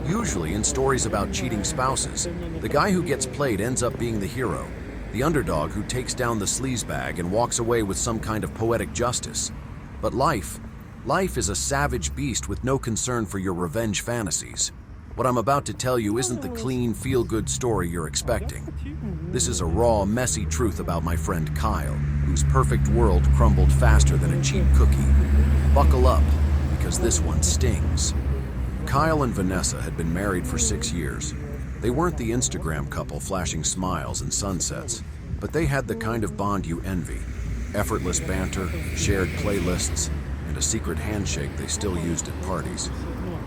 Usually, in stories about cheating spouses, the guy who gets played ends up being the hero, the underdog who takes down the sleazebag and walks away with some kind of poetic justice. But life is a savage beast with no concern for your revenge fantasies. What I'm about to tell you isn't the clean, feel-good story you're expecting. This is a raw, messy truth about my friend Kyle, whose perfect world crumbled faster than a cheap cookie. Buckle up, because this one stings. Kyle and Vanessa had been married for 6 years. They weren't the Instagram couple flashing smiles and sunsets, but they had the kind of bond you envy. Effortless banter, shared playlists, and a secret handshake they still used at parties.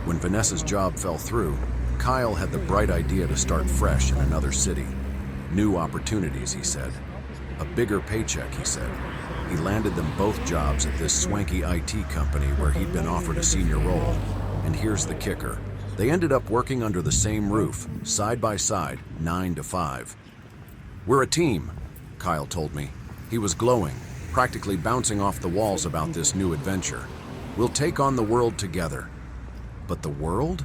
When Vanessa's job fell through, Kyle had the bright idea to start fresh in another city. New opportunities, he said. A bigger paycheck, he said. He landed them both jobs at this swanky IT company where he'd been offered a senior role. And here's the kicker. They ended up working under the same roof, side by side, 9 to 5. "We're a team," Kyle told me. He was glowing, practically bouncing off the walls about this new adventure. "We'll take on the world together." But the world?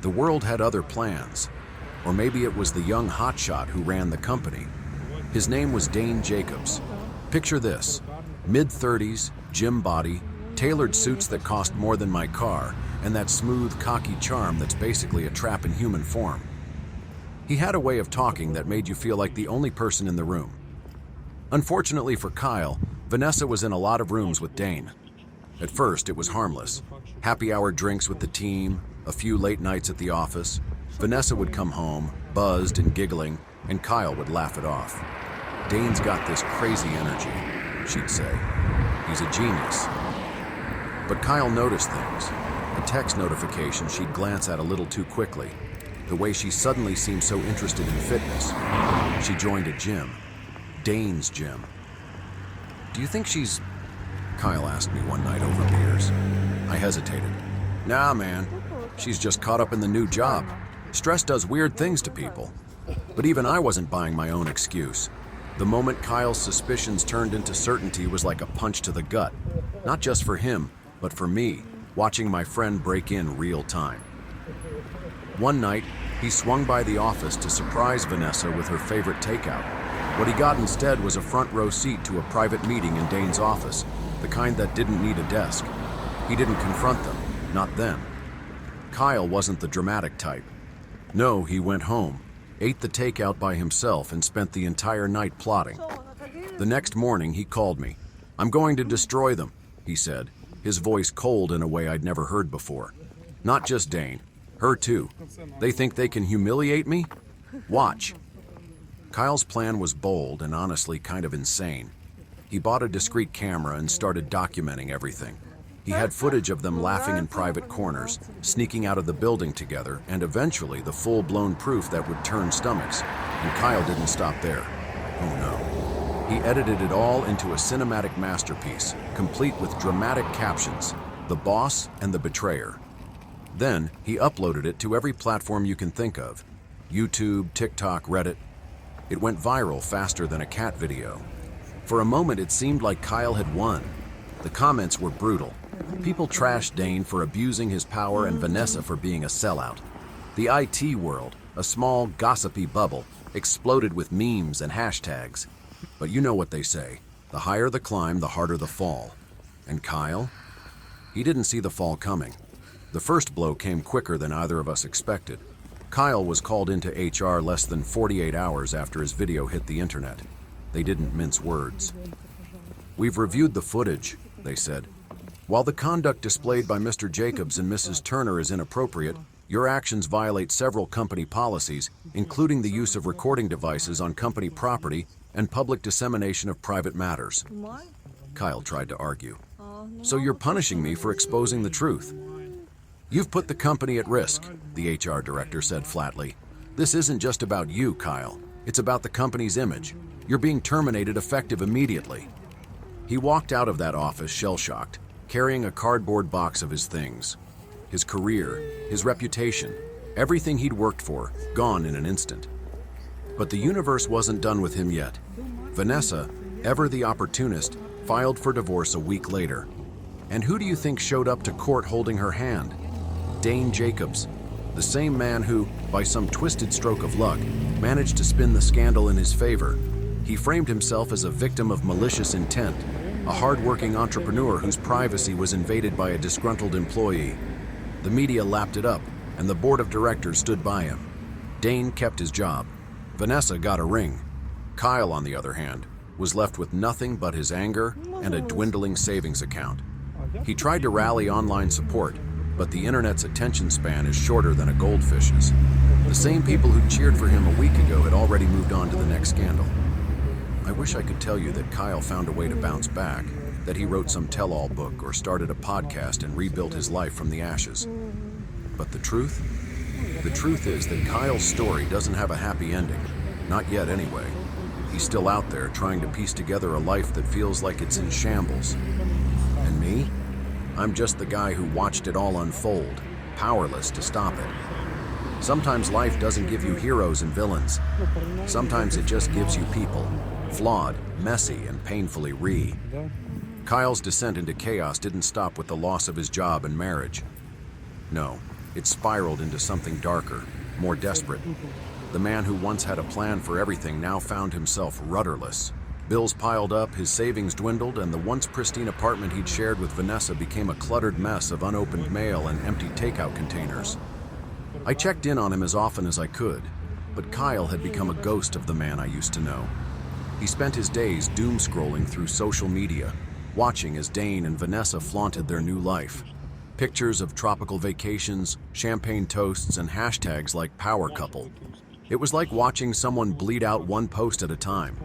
The world had other plans. Or maybe it was the young hotshot who ran the company. His name was Dane Jacobs. Picture this: mid-30s, gym body, tailored suits that cost more than my car, and that smooth, cocky charm that's basically a trap in human form. He had a way of talking that made you feel like the only person in the room. Unfortunately for Kyle, Vanessa was in a lot of rooms with Dane. At first, it was harmless. Happy hour drinks with the team, a few late nights at the office. Vanessa would come home, buzzed and giggling, and Kyle would laugh it off. "Dane's got this crazy energy," she'd say. "He's a genius." But Kyle noticed things. A text notification she'd glance at a little too quickly. The way she suddenly seemed so interested in fitness. She joined a gym. Dane's gym. "Do you think she's..." Kyle asked me one night over beers. I hesitated. "Nah, man. She's just caught up in the new job. Stress does weird things to people." But even I wasn't buying my own excuse. The moment Kyle's suspicions turned into certainty was like a punch to the gut. Not just for him, but for me, watching my friend break in real time. One night, he swung by the office to surprise Vanessa with her favorite takeout. What he got instead was a front row seat to a private meeting in Dane's office, the kind that didn't need a desk. He didn't confront them, not then. Kyle wasn't the dramatic type. No, he went home, ate the takeout by himself, and spent the entire night plotting. The next morning, he called me. "I'm going to destroy them," he said, his voice cold in a way I'd never heard before. "Not just Dane, her too. They think they can humiliate me? Watch." Kyle's plan was bold and honestly kind of insane. He bought a discreet camera and started documenting everything. He had footage of them laughing in private corners, sneaking out of the building together, and eventually the full-blown proof that would turn stomachs. And Kyle didn't stop there. Oh no. He edited it all into a cinematic masterpiece, complete with dramatic captions, "The Boss" and "The Betrayer." Then, he uploaded it to every platform you can think of. YouTube, TikTok, Reddit. It went viral faster than a cat video. For a moment, it seemed like Kyle had won. The comments were brutal. People trashed Dane for abusing his power and Vanessa for being a sellout. The IT world, a small, gossipy bubble, exploded with memes and hashtags. But you know what they say. The higher the climb, the harder the fall. And Kyle? He didn't see the fall coming. The first blow came quicker than either of us expected. Kyle was called into HR less than 48 hours after his video hit the internet. They didn't mince words. "We've reviewed the footage," they said. "While the conduct displayed by Mr. Jacobs and Mrs. Turner is inappropriate, your actions violate several company policies, including the use of recording devices on company property and public dissemination of private matters." Kyle tried to argue. "So you're punishing me for exposing the truth?" "You've put the company at risk," the HR director said flatly. "This isn't just about you, Kyle. It's about the company's image. You're being terminated effective immediately." He walked out of that office shell-shocked, carrying a cardboard box of his things. His career, his reputation, everything he'd worked for, gone in an instant. But the universe wasn't done with him yet. Vanessa, ever the opportunist, filed for divorce a week later. And who do you think showed up to court holding her hand? Dane Jacobs. The same man who, by some twisted stroke of luck, managed to spin the scandal in his favor. He framed himself as a victim of malicious intent, a hard-working entrepreneur whose privacy was invaded by a disgruntled employee. The media lapped it up, and the board of directors stood by him. Dane kept his job. Vanessa got a ring. Kyle, on the other hand, was left with nothing but his anger and a dwindling savings account. He tried to rally online support, but the internet's attention span is shorter than a goldfish's. The same people who cheered for him a week ago had already moved on to the next scandal. I wish I could tell you that Kyle found a way to bounce back, that he wrote some tell-all book or started a podcast and rebuilt his life from the ashes. But the truth? The truth is that Kyle's story doesn't have a happy ending. Not yet, anyway. He's still out there trying to piece together a life that feels like it's in shambles. And me? I'm just the guy who watched it all unfold, powerless to stop it. Sometimes life doesn't give you heroes and villains. Sometimes it just gives you people, flawed, messy, and painfully real. Kyle's descent into chaos didn't stop with the loss of his job and marriage. No, it spiraled into something darker, more desperate. The man who once had a plan for everything now found himself rudderless. Bills piled up, his savings dwindled, and the once pristine apartment he'd shared with Vanessa became a cluttered mess of unopened mail and empty takeout containers. I checked in on him as often as I could, but Kyle had become a ghost of the man I used to know. He spent his days doom-scrolling through social media, watching as Dane and Vanessa flaunted their new life. Pictures of tropical vacations, champagne toasts, and hashtags like power couple. It was like watching someone bleed out one post at a time.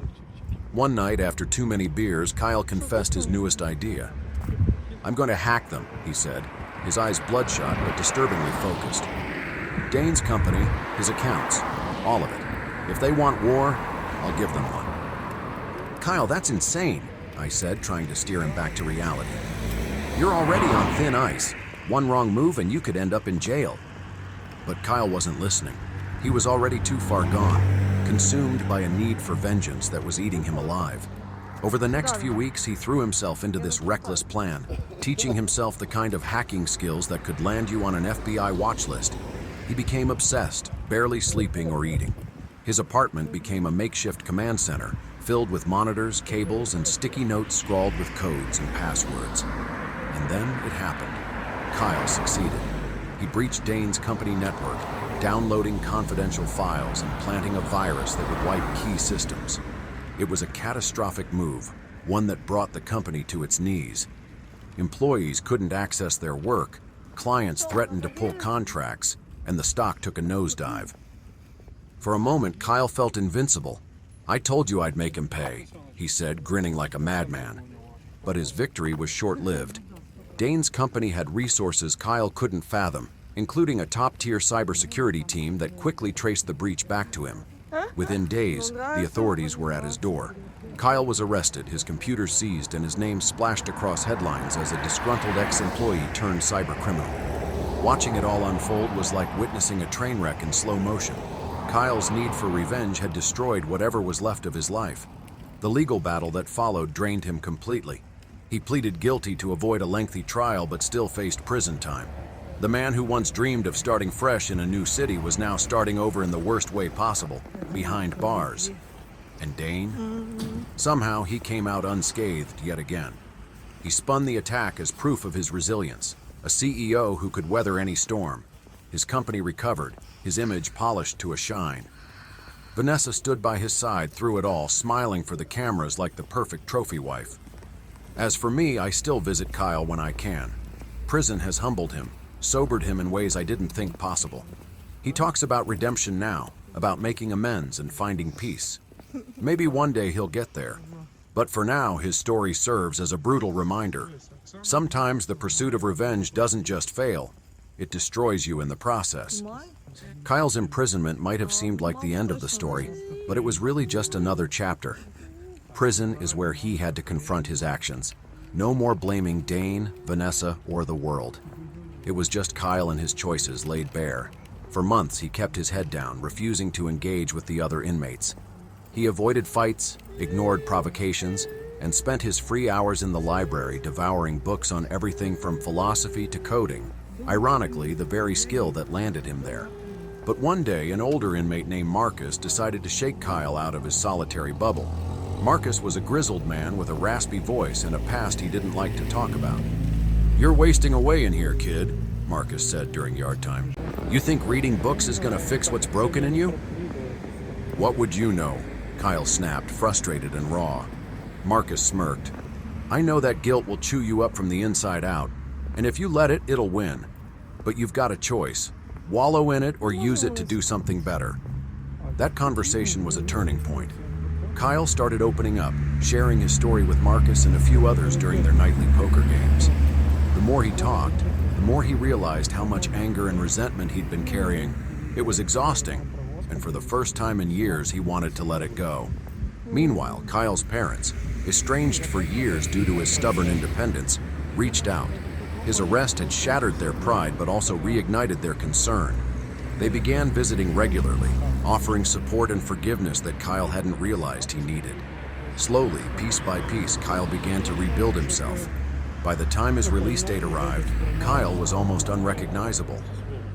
One night, after too many beers, Kyle confessed his newest idea. "I'm going to hack them," he said, his eyes bloodshot but disturbingly focused. Dane's company, his accounts, all of it. If they want war, I'll give them one. "Kyle, that's insane," I said, trying to steer him back to reality. "You're already on thin ice. One wrong move and you could end up in jail." But Kyle wasn't listening. He was already too far gone, consumed by a need for vengeance that was eating him alive. Over the next few weeks, he threw himself into this reckless plan, teaching himself the kind of hacking skills that could land you on an FBI watch list. He became obsessed, barely sleeping or eating. His apartment became a makeshift command center, filled with monitors, cables, and sticky notes scrawled with codes and passwords. And then it happened. Kyle succeeded. He breached Dane's company network, downloading confidential files and planting a virus that would wipe key systems. It was a catastrophic move, one that brought the company to its knees. Employees couldn't access their work, clients threatened to pull contracts, and the stock took a nosedive. For a moment, Kyle felt invincible. "I told you I'd make him pay," he said, grinning like a madman. But his victory was short-lived. Dane's company had resources Kyle couldn't fathom, including a top-tier cybersecurity team that quickly traced the breach back to him. Within days, the authorities were at his door. Kyle was arrested, his computer seized, and his name splashed across headlines as a disgruntled ex-employee turned cybercriminal. Watching it all unfold was like witnessing a train wreck in slow motion. Kyle's need for revenge had destroyed whatever was left of his life. The legal battle that followed drained him completely. He pleaded guilty to avoid a lengthy trial but still faced prison time. The man who once dreamed of starting fresh in a new city was now starting over in the worst way possible, behind bars. And Dane? Somehow he came out unscathed yet again. He spun the attack as proof of his resilience, a CEO who could weather any storm. His company recovered, his image polished to a shine. Vanessa stood by his side through it all, smiling for the cameras like the perfect trophy wife. As for me, I still visit Kyle when I can. Prison has humbled him, sobered him in ways I didn't think possible. He talks about redemption now, about making amends and finding peace. Maybe one day he'll get there. But for now, his story serves as a brutal reminder. Sometimes the pursuit of revenge doesn't just fail, it destroys you in the process. Kyle's imprisonment might have seemed like the end of the story, but it was really just another chapter. Prison is where he had to confront his actions. No more blaming Dane, Vanessa, or the world. It was just Kyle and his choices laid bare. For months, he kept his head down, refusing to engage with the other inmates. He avoided fights, ignored provocations, and spent his free hours in the library devouring books on everything from philosophy to coding. Ironically, the very skill that landed him there. But one day, an older inmate named Marcus decided to shake Kyle out of his solitary bubble. Marcus was a grizzled man with a raspy voice and a past he didn't like to talk about. "You're wasting away in here, kid," Marcus said during yard time. "You think reading books is gonna fix what's broken in you?" "What would you know?" Kyle snapped, frustrated and raw. Marcus smirked. "I know that guilt will chew you up from the inside out, and if you let it, it'll win. But you've got a choice. Wallow in it or use it to do something better." That conversation was a turning point. Kyle started opening up, sharing his story with Marcus and a few others during their nightly poker games. The more he talked, the more he realized how much anger and resentment he'd been carrying. It was exhausting, and for the first time in years, he wanted to let it go. Meanwhile, Kyle's parents, estranged for years due to his stubborn independence, reached out. His arrest had shattered their pride but also reignited their concern. They began visiting regularly, offering support and forgiveness that Kyle hadn't realized he needed. Slowly, piece by piece, Kyle began to rebuild himself. By the time his release date arrived, Kyle was almost unrecognizable.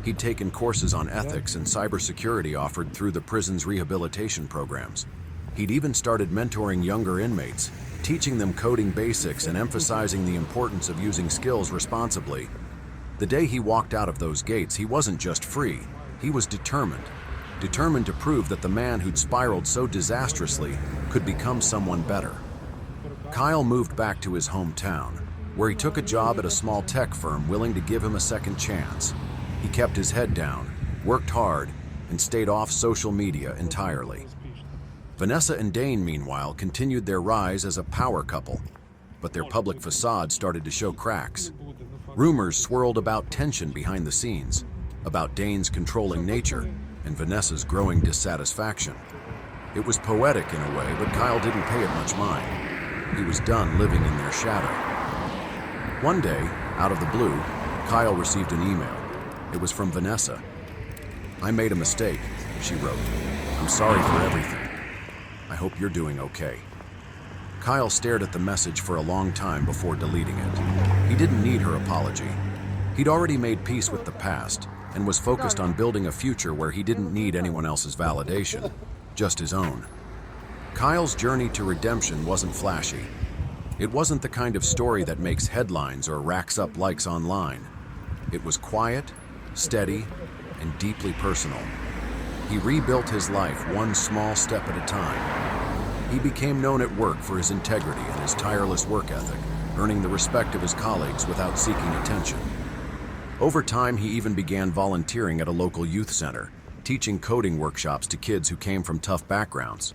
He'd taken courses on ethics and cybersecurity offered through the prison's rehabilitation programs. He'd even started mentoring younger inmates, teaching them coding basics and emphasizing the importance of using skills responsibly. The day he walked out of those gates, he wasn't just free, he was determined to prove that the man who'd spiraled so disastrously could become someone better. Kyle moved back to his hometown, where he took a job at a small tech firm willing to give him a second chance. He kept his head down, worked hard, and stayed off social media entirely. Vanessa and Dane, meanwhile, continued their rise as a power couple, but their public facade started to show cracks. Rumors swirled about tension behind the scenes, about Dane's controlling nature and Vanessa's growing dissatisfaction. It was poetic in a way, but Kyle didn't pay it much mind. He was done living in their shadow. One day, out of the blue, Kyle received an email. It was from Vanessa. "I made a mistake," she wrote. "I'm sorry for everything. I hope you're doing okay." Kyle stared at the message for a long time before deleting it. He didn't need her apology. He'd already made peace with the past and was focused on building a future where he didn't need anyone else's validation, just his own. Kyle's journey to redemption wasn't flashy. It wasn't the kind of story that makes headlines or racks up likes online. It was quiet, steady, and deeply personal. He rebuilt his life one small step at a time. He became known at work for his integrity and his tireless work ethic, earning the respect of his colleagues without seeking attention. Over time, he even began volunteering at a local youth center, teaching coding workshops to kids who came from tough backgrounds.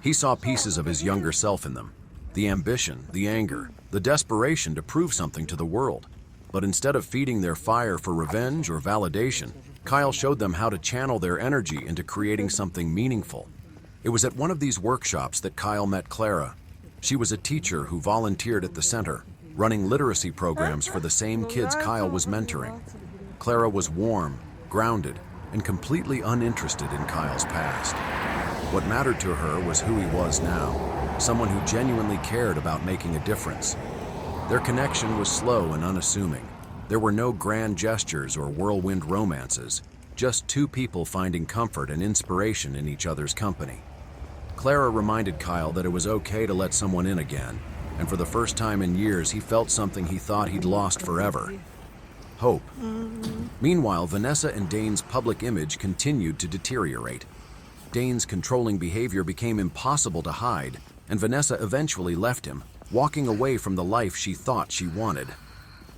He saw pieces of his younger self in them, the ambition, the anger, the desperation to prove something to the world. But instead of feeding their fire for revenge or validation, Kyle showed them how to channel their energy into creating something meaningful. It was at one of these workshops that Kyle met Clara. She was a teacher who volunteered at the center, running literacy programs for the same kids Kyle was mentoring. Clara was warm, grounded, and completely uninterested in Kyle's past. What mattered to her was who he was now, someone who genuinely cared about making a difference. Their connection was slow and unassuming. There were no grand gestures or whirlwind romances, just two people finding comfort and inspiration in each other's company. Clara reminded Kyle that it was okay to let someone in again, and for the first time in years, he felt something he thought he'd lost forever: hope. Meanwhile, Vanessa and Dane's public image continued to deteriorate. Dane's controlling behavior became impossible to hide, and Vanessa eventually left him, walking away from the life she thought she wanted.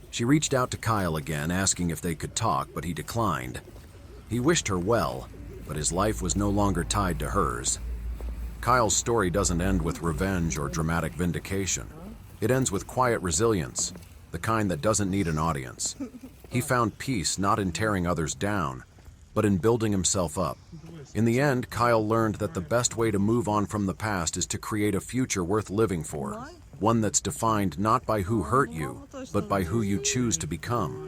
She reached out to Kyle again, asking if they could talk, but he declined. He wished her well, but his life was no longer tied to hers. Kyle's story doesn't end with revenge or dramatic vindication. It ends with quiet resilience, the kind that doesn't need an audience. He found peace not in tearing others down, but in building himself up. In the end, Kyle learned that the best way to move on from the past is to create a future worth living for, one that's defined not by who hurt you, but by who you choose to become.